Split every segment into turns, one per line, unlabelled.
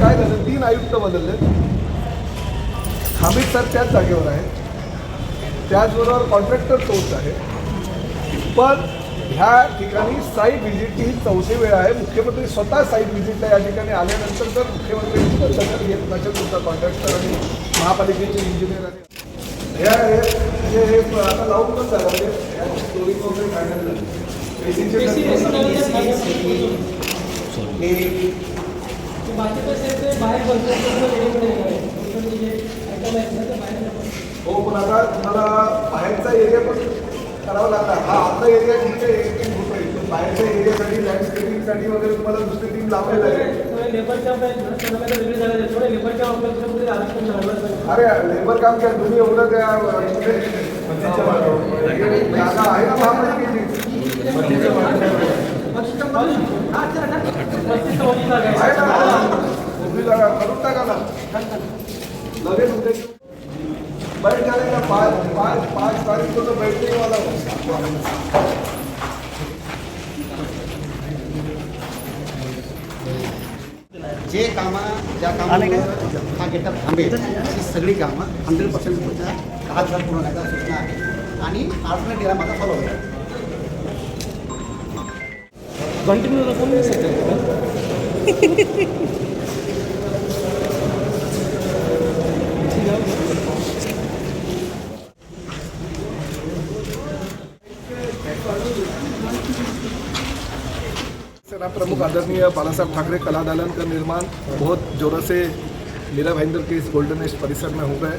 काय झालं, 3 आयुक्त बदलले. खांबीत सर त्याच जागेवर आहे, त्याचबरोबर कॉन्ट्रॅक्टर तोच आहे. पण ह्या ठिकाणी साईट व्हिजिट ही 4थी वेळ आहे. मुख्यमंत्री स्वतः साईट व्हिजिटला या ठिकाणी आल्यानंतर जर मुख्यमंत्र्यांची दखल घेत नसेल तुमचा कॉन्ट्रॅक्टर आणि महापालिकेचे इंजिनियर आणि हे आता लावून पण झालं म्हणजे स्टोरिंग वगैरे फायनल झाली. हो, पण आता तुम्हाला बाहेरचा एरिया पण करावा लागणार. हा आपला एरिया ठीक आहे, एक होत आहे, पण बाहेरच्या एरियासाठी लँडस्केपिंगसाठी वगैरे तुम्हाला दुसरी टीम लावलेलं आहे. अरे लेबर काम काय तुम्ही एवढं त्या जागा आहे ना महापालिकेची, करून टाका ना लगेच होते. बैठ जाने का 5 तारीख को तो बैठने वाला हो.
जे ज्या कामाला हा गेटअप थांबेल ही सगळी कामं 100% तुमच्या 10,000 पूर्ण करण्याचा सूचना आहे आणि अल्टरनेटिव्हला माझा फॉलो होईल.
कंटिन्यू रकम नाही सकते.
सेना प्रमुख आदरणीय बालासाहब ठाकरे कला दालन का निर्माण बहुत जोरों से लीला भाईंदर के इस गोल्डन एज परिसर में हो गए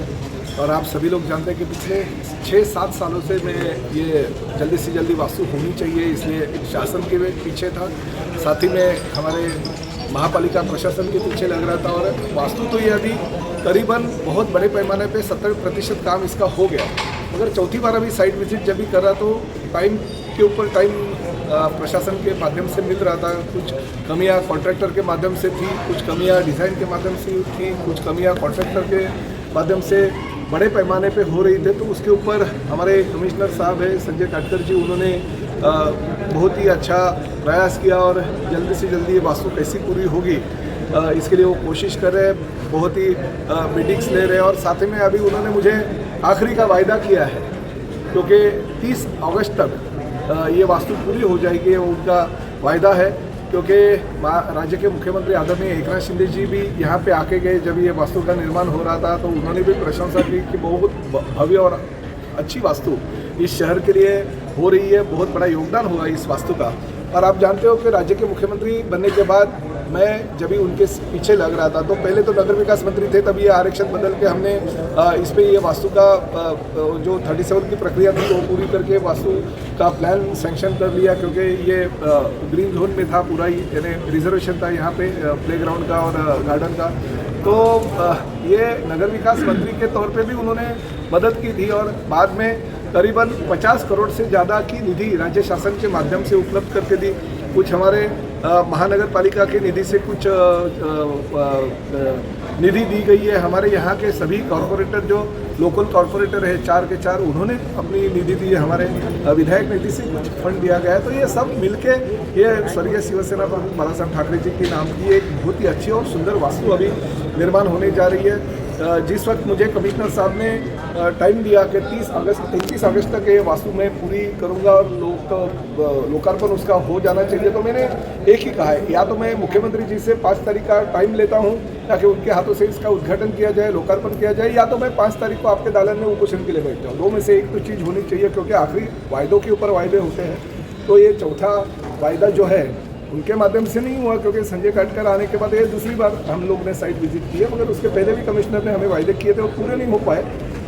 और आप सभी लोग जानते हैं कि पिछले 6-7 सालों से मैं ये जल्दी से जल्दी वास्तु होनी चाहिए इसलिए शासन के पीछे था, साथ ही में हमारे महापालिका प्रशासन के पीछे लग रहा था. और वास्तु तो ये अभी करीबन बहुत बड़े पैमाने पे 70% काम इसका हो गया. मगर चौथी बार अभी साइट विजिट जब भी कर रहा तो टाइम के ऊपर टाइम प्रशासन के माध्यम से मिल रहा था. कुछ कमियां कॉन्ट्रैक्टर के माध्यम से थी, कुछ कमियां डिज़ाइन के माध्यम से थी, कुछ कमियां कॉन्ट्रैक्टर के माध्यम से बड़े पैमाने पे हो रही थे. तो उसके ऊपर हमारे कमिश्नर साहब है संजय काटकर जी, उन्होंने बहुत ही अच्छा प्रयास किया और जल्दी से जल्दी ये वास्तु कैसी पूरी होगी इसके लिए वो कोशिश कर रहे हैं. बहुत ही मीटिंग्स ले रहे हैं और साथ में अभी उन्होंने मुझे आखिरी का वायदा किया है क्योंकि 30 अगस्त तक ये वास्तु पूरी हो जाएगी, उनका वायदा है. क्योंकि राज्य के मुख्यमंत्री आदरणीय एकनाथ शिंदे जी भी यहाँ पे आके गए जब ये वास्तु का निर्माण हो रहा था, तो उन्होंने भी प्रशंसा की कि बहुत भव्य और अच्छी वास्तु इस शहर के लिए हो रही है, बहुत बड़ा योगदान होगा इस वास्तु का. और आप जानते हो कि राज्य के मुख्यमंत्री बनने के बाद मैं जब भी उनके पीछे लग रहा था तो पहले तो नगर विकास मंत्री थे, तभी ये आरक्षण बदल के हमने इस पर ये वास्तु का जो 37 की प्रक्रिया थी वो पूरी करके वास्तु का प्लान सैंक्शन कर लिया. क्योंकि ये ग्रीन जोन में था पूरा ही, यानी रिजर्वेशन था यहाँ पे प्लेग्राउंड का और गार्डन का. तो ये नगर विकास मंत्री के तौर पे भी उन्होंने मदद की थी और बाद में करीबन 50 करोड़ से ज़्यादा की निधि राज्य शासन के माध्यम से उपलब्ध करके दी. कुछ हमारे महानगर पालिका के निधि से कुछ निधि दी गई है. हमारे यहाँ के सभी कॉरपोरेटर जो लोकल कॉरपोरेटर है 4 के 4 उन्होंने अपनी निधि दी है. हमारे विधायक निधि से कुछ फंड दिया गया है. तो ये सब मिलके ये स्वर्गीय शिवसेना प्रमुख बालासाहब ठाकरे जी के नाम की एक बहुत ही अच्छी और सुंदर वास्तु अभी निर्माण होने जा रही है. जिस वक्त मुझे कमिश्नर साहब ने टाइम दिया कि 31 अगस्त तक ये वास्तु मैं पूरी करूंगा और लोकार्पण उसका हो जाना चाहिए, तो मैंने एक ही कहा है, या तो मैं मुख्यमंत्री जी से 5 तारीख का टाइम लेता हूं ताकि उनके हाथों से इसका उद्घाटन किया जाए, लोकार्पण किया जाए, या तो मैं 5 तारीख को आपके दालन में उपोषण के लिए बैठ जाऊँ. 2 में से एक तो चीज़ होनी चाहिए क्योंकि आखिरी वायदों के ऊपर वायदे होते हैं. तो ये चौथा वायदा जो है उनके माध्यम से नहीं हुआ क्योंकि संजय काटकर आने के बाद ये दूसरी बार हम लोग ने साइट विजिट की है. मगर उसके पहले भी कमिश्नर ने हमें वायदे किए थे, वो पूरे नहीं हो पाए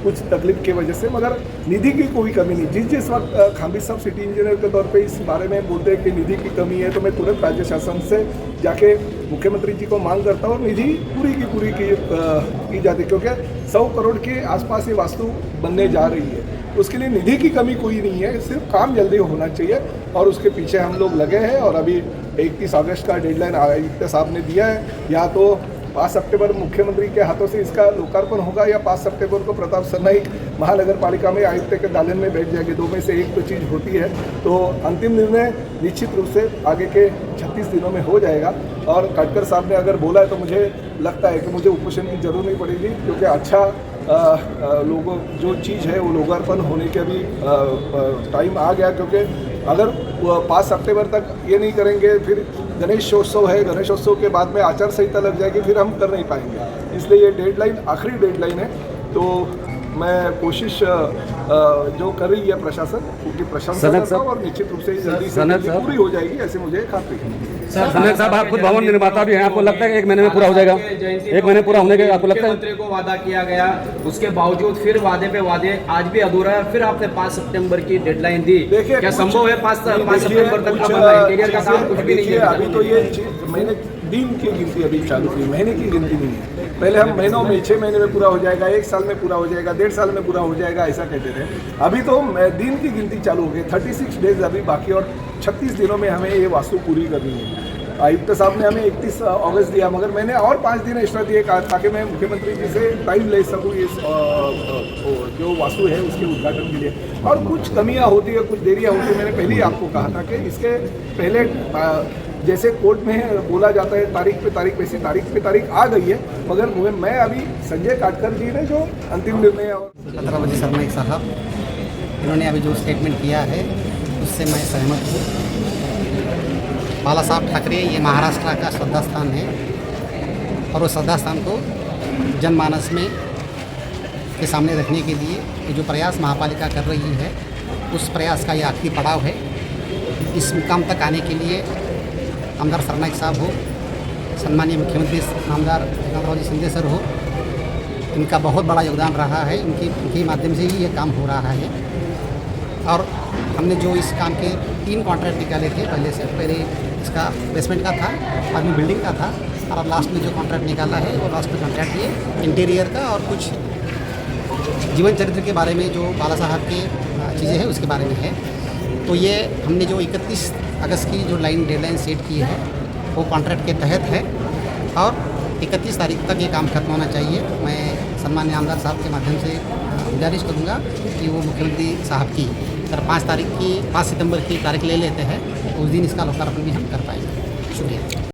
कुछ तकलीफ की वजह से. मगर निधि की कोई कमी नहीं. जिस वक्त खांबी साहब सिटी इंजीनियर के तौर पे इस बारे में बोलते हैं कि निधि की कमी है, तो मैं तुरंत राज्य शासन से जाके मुख्यमंत्री जी को मांग करता हूँ और निधि पूरी की पूरी की जाती, क्योंकि 100 करोड़ के आसपास ये वास्तु बनने जा रही है. उसके लिए निधि की कमी कोई नहीं है, सिर्फ काम जल्दी होना चाहिए और उसके पीछे हम लोग लगे हैं. और अभी 31 अगस्त का डेडलाइन आयुक्त साहब ने दिया है, या तो 5 सितंबर मुख्यमंत्री के हाथों से इसका लोकार्पण होगा या 5 सितंबर को प्रताप सरनाईक महानगर पालिका में आयुक्त के दालन में बैठ जाएगी। दो में से एक तो चीज़ होती है, तो अंतिम निर्णय निश्चित रूप से आगे के 36 दिनों में हो जाएगा। और काटकर साहब ने अगर बोला है तो मुझे लगता है कि मुझे उपोषण की जरूरत नहीं पड़ेगी, क्योंकि अच्छा लोगों जो चीज़ है वो लोकार्पण होने के भी टाइम आ गया। क्योंकि अगर 5 सितंबर तक ये नहीं करेंगे, फिर गणेशोत्सव है, गणेशोत्सव के बाद में आचार संहिता लग जाएगी, फिर हम कर नहीं पाएंगे। इसलिए ये डेडलाइन आखिरी डेडलाइन है। तो मैं कोशिश जो कर रही है प्रशासन, उनकी प्रशंसा करता हूँ और निश्चित रूप से जल्दी से जल्दी पूरी हो जाएगी, ऐसे मुझे खात्री है।
सनक साहब, आप खुद भवन निर्माता भी हैं, आपको लगता है कि 1 महीने में पूरा हो जाएगा? 1 महीने पूरा होने के आपको लगता है?
मुख्यमंत्री को वादा किया गया, उसके बावजूद फिर वादे पे वादे आज भी अधूरा है। फिर आपने 5 सितंबर की डेडलाइन दी, क्या संभव है 5 सितंबर तक इंटीरियर का काम? कुछ भी नहीं है
अभी तो ये महीने दिन की गिनती अभी चालू की, महीने की गिनती नहीं है। पहले हम महीनों में 6 महीने में पूरा हो जाएगा, 1 साल में पूरा हो जाएगा, 1.5 साल में पूरा हो जाएगा, ऐसा कहते थे। अभी तो दिन की गिनती चालू हो गई। 36 डेज अभी बाकी और 36 दिनों में हमें ये वास्तु पूरी करनी है। आयुक्त साहब ने हमें 31 अगस्त दिया, मगर मैंने और 5 दिन एक्स्ट्रा दिए ताकि मैं मुख्यमंत्री जी से टाइम ले सकूँ इस जो वास्तु है उसके उद्घाटन के लिए। और कुछ कमियां होती है, कुछ देरियां होती है। मैंने पहले ही आपको कहा था कि इसके पहले जैसे कोर्ट में बोला जाता है तारीख पे तारीख, वैसी तारीख पे तारीख आ गई है। मगर मैं अभी संजय काटकर जी ने जो अंतिम निर्णय
छत्रपति सरनाईक साहब इन्होंने अभी जो स्टेटमेंट किया है उससे मैं सहमत हूँ। बाला साहब ठाकरे ये महाराष्ट्र का श्रद्धा स्थान है और उस श्रद्धा स्थान को जनमानस में के सामने रखने के लिए ये जो प्रयास महापालिका कर रही है, उस प्रयास का ये आखिरी पड़ाव है। इस मुकाम तक आने के लिए आमदार सरनाईक साहब हो, सम्मानीय मुख्यमंत्री आमदार एकनाथराव शिंदे सर हो, इनका बहुत बड़ा योगदान रहा है। इनके माध्यम से ही ये काम हो रहा है। और हमने जो इस काम के 3 कॉन्ट्रैक्ट निकाले थे, पहले इसका बेसमेंट का था, बाद में बिल्डिंग का था, और लास्ट में जो कॉन्ट्रैक्ट निकाला है वो लास्ट में कॉन्ट्रैक्ट ये इंटीरियर का और कुछ जीवन चरित्र के बारे में जो बाला साहब की चीज़ें हैं उसके बारे में है। तो ये हमने जो 31 अगस्त की जो डेडलाइन सेट की है वो कॉन्ट्रैक्ट के तहत है और 31 तारीख तक ये काम खत्म होना चाहिए। मैं सम्मान्य आमदार साहब के माध्यम से गुजारिश करूँगा कि वो मुख्यमंत्री साहब की अगर 5 सितंबर की तारीख ले लेते हैं तो उस दिन इसका लोकार्पण भी हम कर पाएंगे। शुक्रिया।